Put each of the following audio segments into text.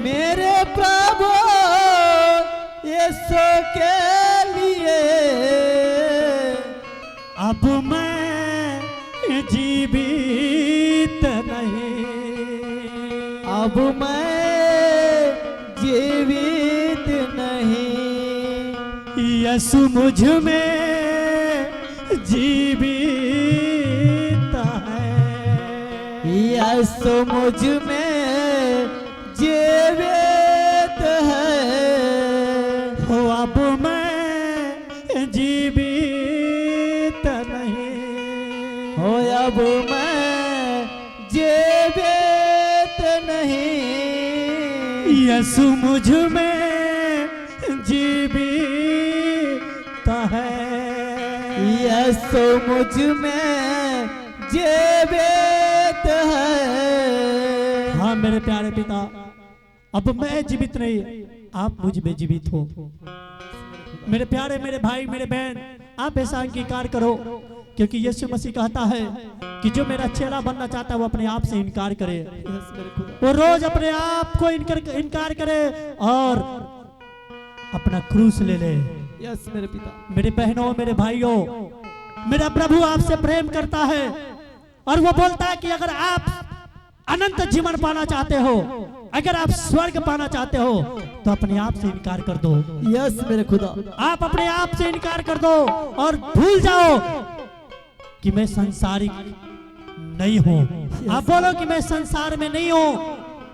मेरे प्रभु यीशु के लिए अब मैं जीवित नहीं, अब मैं जीवित नहीं, यीशु मुझ में जीवित है, यीशु मुझ में जीवित है। हो अब मैं जीवित नहीं, हो अब मैं जीवित नहीं, यीशु मुझ में जीवित है, यीशु मुझ में जीवित है। हाँ मेरे प्यारे पिता, अब मैं जीवित नहीं, आप मुझ में जीवित हो। मेरे प्यारे, मेरे भाई, मेरे बहन, आप ऐसा अंगीकार करो, क्योंकि यीशु मसीह कहता है कि जो मेरा चेला बनना चाहता है वो अपने आप से इनकार करे, वो रोज अपने आप को इनकार करे और अपना क्रूस ले ले। यस मेरे पिता। मेरे बहनों, मेरे भाइयों, मेरा प्रभु आपसे प्रेम करता है और वो बोलता है कि अगर आप अनंत जीवन पाना चाहते हो, अगर आप स्वर्ग पाना चाहते हो, तो अपने आप से इनकार कर दो। यस मेरे खुदा। आप अपने आप से इनकार कर दो और भूल जाओ कि मैं संसारिक नहीं हूं। आप बोलो कि मैं संसार में नहीं हूं,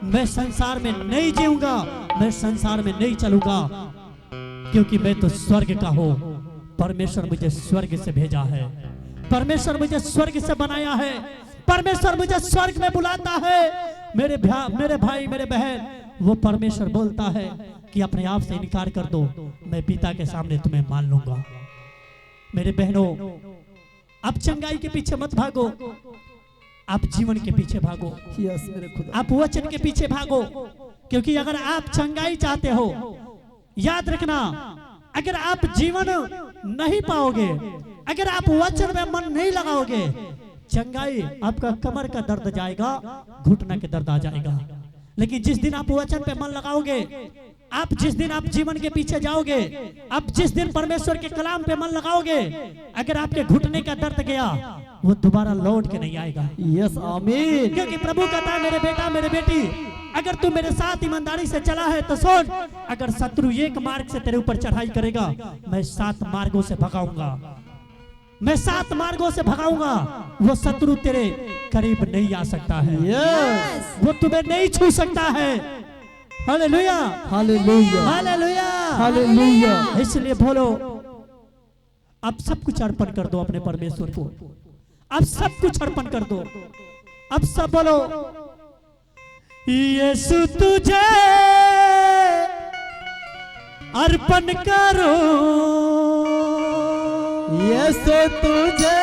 मैं संसार में नहीं जीऊंगा, मैं संसार में नहीं चलूंगा, क्योंकि मैं तो स्वर्ग का हूं। परमेश्वर मुझे स्वर्ग से भेजा है, परमेश्वर मुझे स्वर्ग से बनाया है, परमेश्वर मुझे स्वर्ग में बुलाता है। मेरे भाई, मेरे बहन, वो परमेश्वर बोलता है कि अपने आप से इनकार कर दो, मैं पिता के सामने तुम्हें मान लूंगा। मेरे बहनों, आप चंगाई के पीछे मत भागो, आप जीवन के पीछे भागो। यस मेरे खुदा। आप वचन के पीछे भागो, क्योंकि अगर आप चंगाई चाहते हो, याद रखना, अगर आप जीवन नहीं पाओगे, अगर आप वचन में मन नहीं लगाओगे, चंगाई आपका कमर का दर्द जाएगा, घुटना के दर्द आ जाएगा। लेकिन जिस दिन आप वचन पे मन लगाओगे, आप जिस दिन आप जीवन के पीछे जाओगे, आप जिस दिन परमेश्वर के कलाम पे मन लगाओगे, अगर आपके घुटने का दर्द गया, वो दोबारा लौट के नहीं आएगा। यस आमीन। क्योंकि प्रभु कहता है, मेरे बेटा, मेरे बेटी, अगर तू मेरे साथ ईमानदारी से चला है तो सुन, अगर शत्रु एक मार्ग से तेरे ऊपर चढ़ाई करेगा, मैं 7 मार्गों से भगाऊंगा, मैं 7 मार्गों से भगाऊंगा। वो शत्रु तेरे करीब नहीं आ सकता है। यस। वो तुम्हें नहीं छू सकता है। Hallelujah, hallelujah, hallelujah, hallelujah. इसलिए बोलो, अब सब कुछ अर्पण कर दो अपने परमेश्वर को, अब सब कुछ अर्पण कर दो। अब सब बोलो, यीशु तुझे अर्पण करो, यीशु तुझे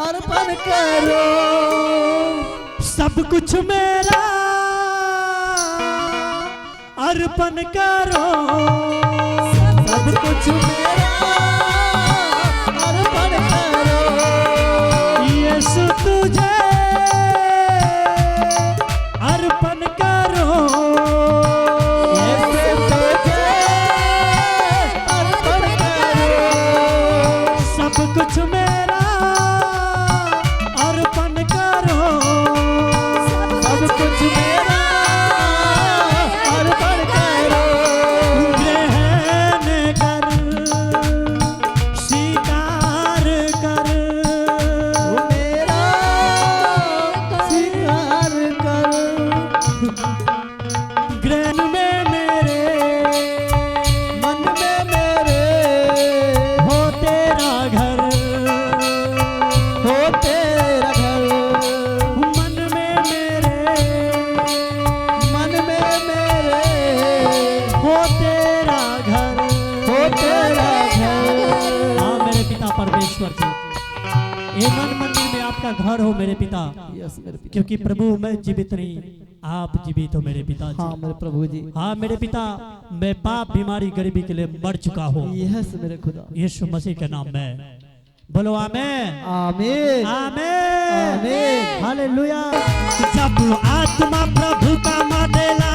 अर्पण करो, सब कुछ मेरा अर्पण करो, सब कुछ मेरा अर्पण करो, यीशु तुझे अर्पण करो, यीशु तुझे अर्पण करो, सब कुछ मेरा अर्पण करो, सब कुछ मेरा अर्पण करो, ग्रहण कर, स्वीकार कर, मेरा स्वीकार करो, ग्रहण में मेरे, मन में मेरे हो तेरा घर, हो तेरा घर, मन में मेरे, मन में मेरे हो तेरा घर, हो तेरा घर। हाँ मेरे पिता परमेश्वर जी, ये मन मंदिर में आपका घर हो मेरे पिता, यस मेरे पिता। क्योंकि प्रभु मैं जीवित नहीं, आप जीवित हो मेरे पिता जी। हाँ मेरे प्रभु जी। हाँ मेरे पिता, मैं पाप, बीमारी, गरीबी के लिए मर चुका हूँ, यस मेरे खुदा। यीशु मसीह के नाम में बोलो आमेन, आमीन, आमेन, आमीन। हालेलुया। जब आत्मा प्रभु का मानेला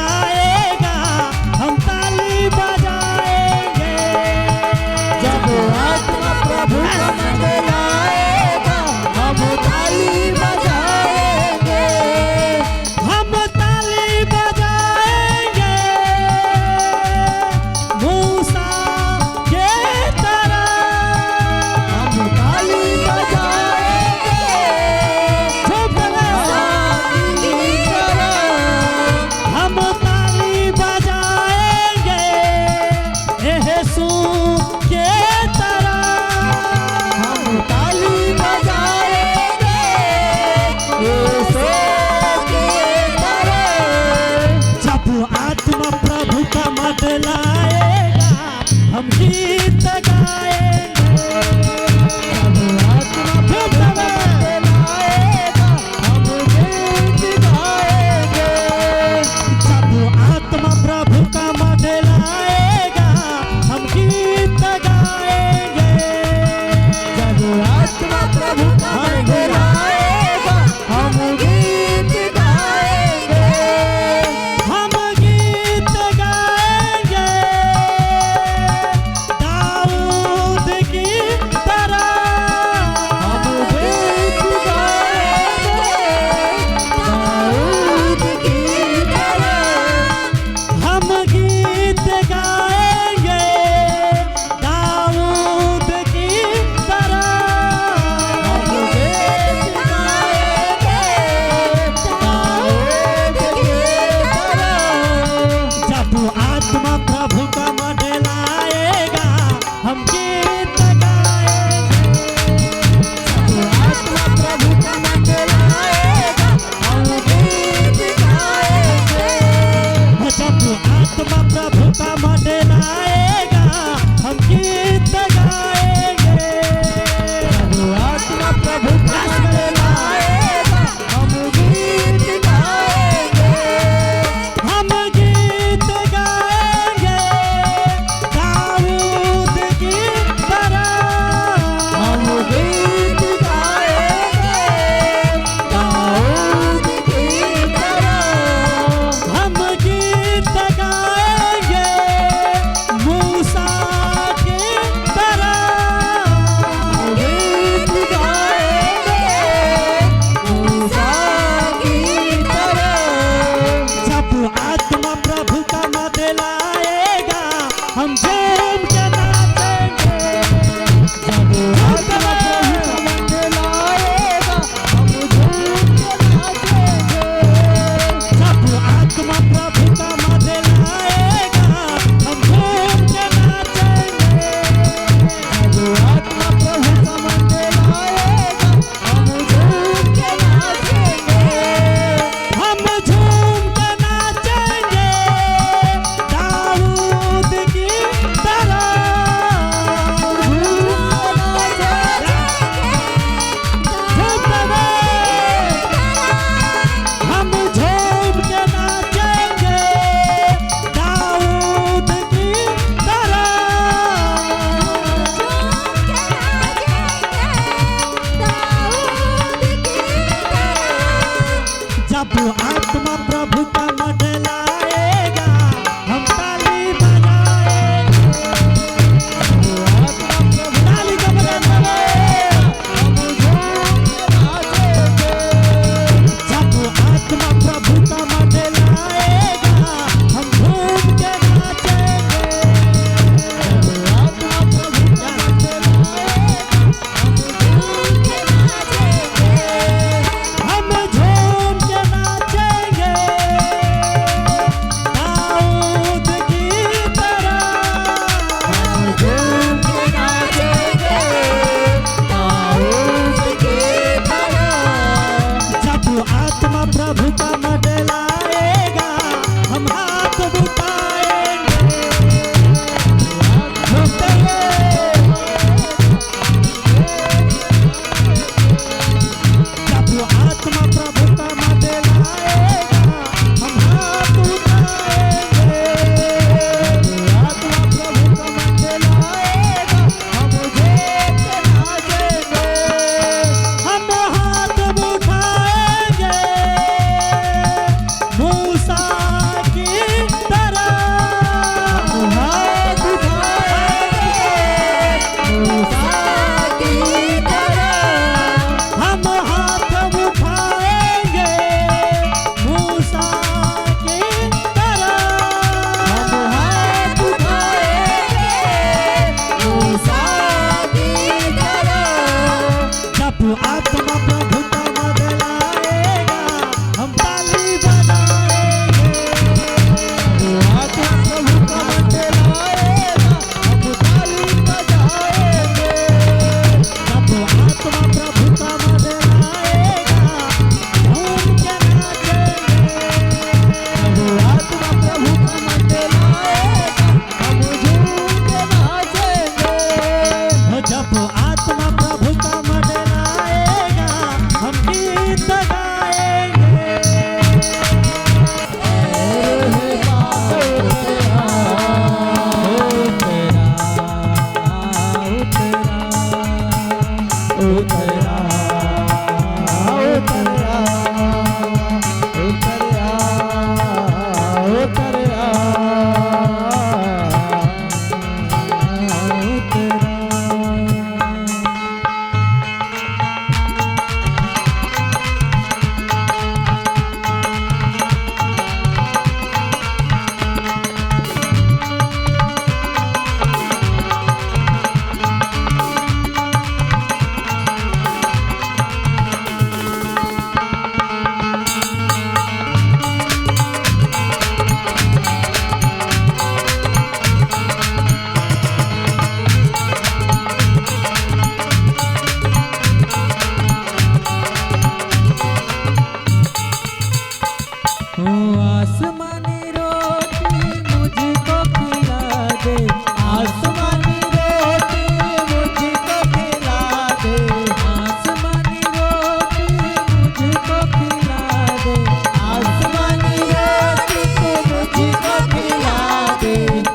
जब आत्मा प्रभु का मंडलाएगा हम ताली बजाएंगे। ताली का जब आत्मा प्रभु का मंडलाएगा हम झूम के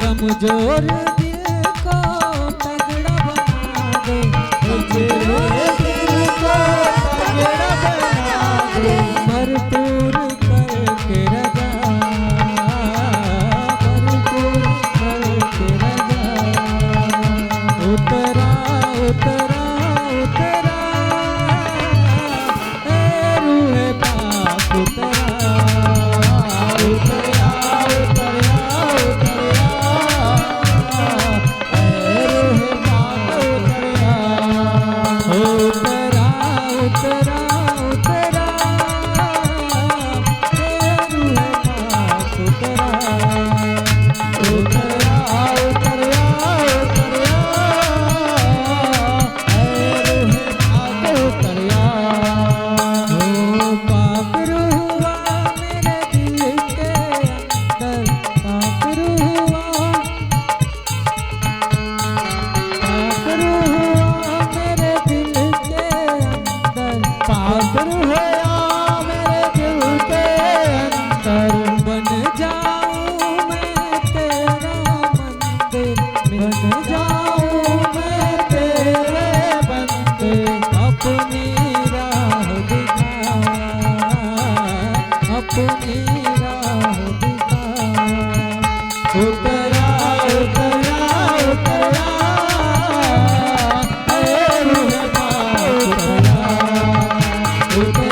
कमजोर दिल को तगड़ा बना दे, कमजोर दिल को तगड़ा बना दे, भरपूर करके रजा, भरपूर करके रजा, उतरा उतरा उतरा ए रूहे पाक उतरा, उतरा उतरा उतरा तुम्ही राह दिखा उतरा उतरा उतरा ऐ रूह उतरा उतरा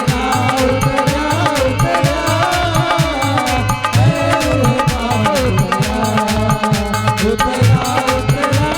उतरा उतरा ऐ रूह उतरा उतरा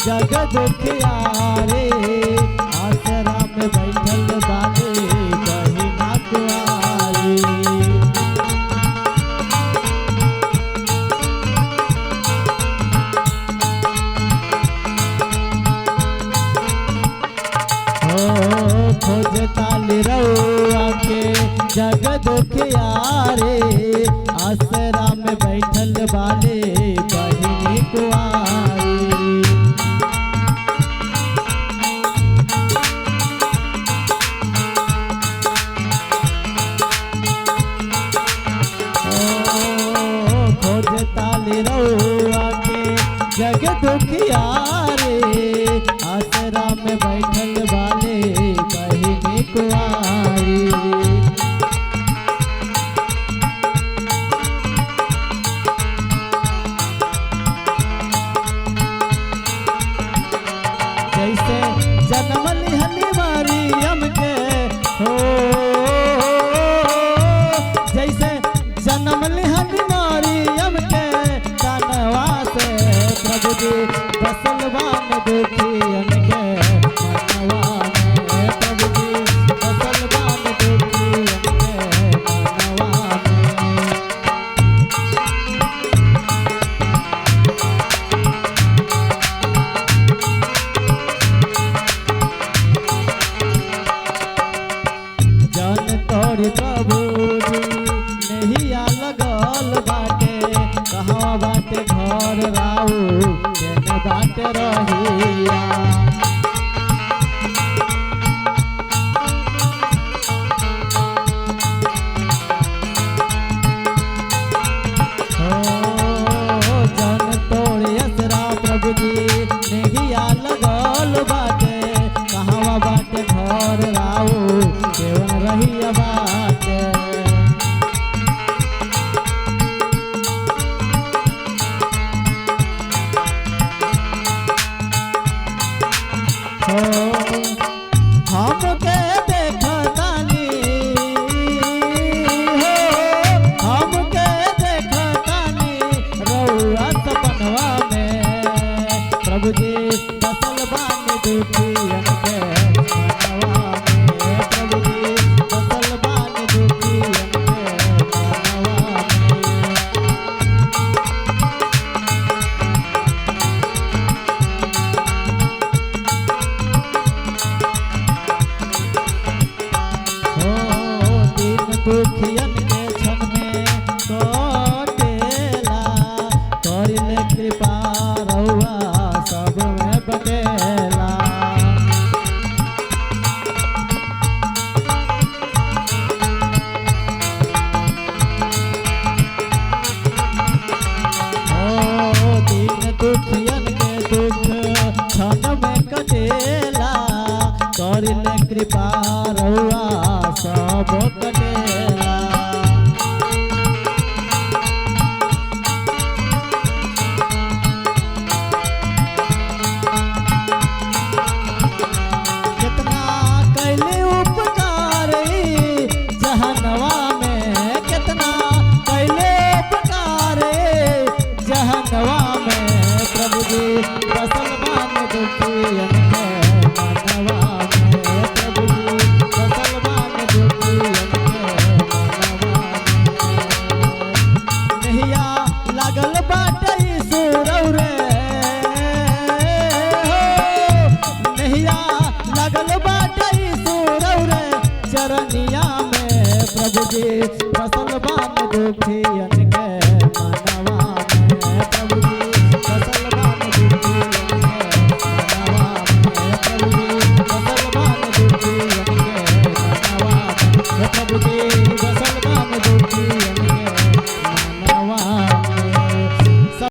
जग दुखिया रे आसरा में बैठल बाले कहीं ना कुआरी खोज ताली रउआ के जग दुखिया रे आसरा में बैठल बाले कहीं कुआरी ताली रउआ के जग दुखिया रे आसरा में बैठल वाले बहिनी कुआरी जैसे जन्म लिहली मरियम के हो जैसे जन्म लिहली मरियम के तनवा से प्रभु जी बसलवान दुखियन के मनवा में प्रभु जी बसलवान दुखियन के मनवा में जन तोरी प्रभु जी नहिया लगल बाटे कहाँ बाटे घर राऊ केने बाटे रहिया हो जन तोरी असरा प्रभु जी नहिया लगल बाटे कहाँ बाटे घर राऊ केवन रहिया बाटे हमके देखतानी हो हमके देखतानी रउआ सपनवा में प्रभु जी बसल बानी दुखियन के मनवा में प्रभु जी बसल बानी दुखियन के मनवा में दुखियन के क्षण में कटेला करिले कृपा रउआ सब में बटेला दिन दुखियन के दुख क्षण में कटेला करिले कृपा रउआ सब कटेला कितना कैले उपकार जहनवा में कितना कैले उपकार जहनवा में प्रभु प्रभु जी फसल बान दुखियन के मनवा में प्रभु जी फसल बान दुखियन के मनवा में प्रभु जी फसल बान दुखियन के मनवा में प्रभु जी फसल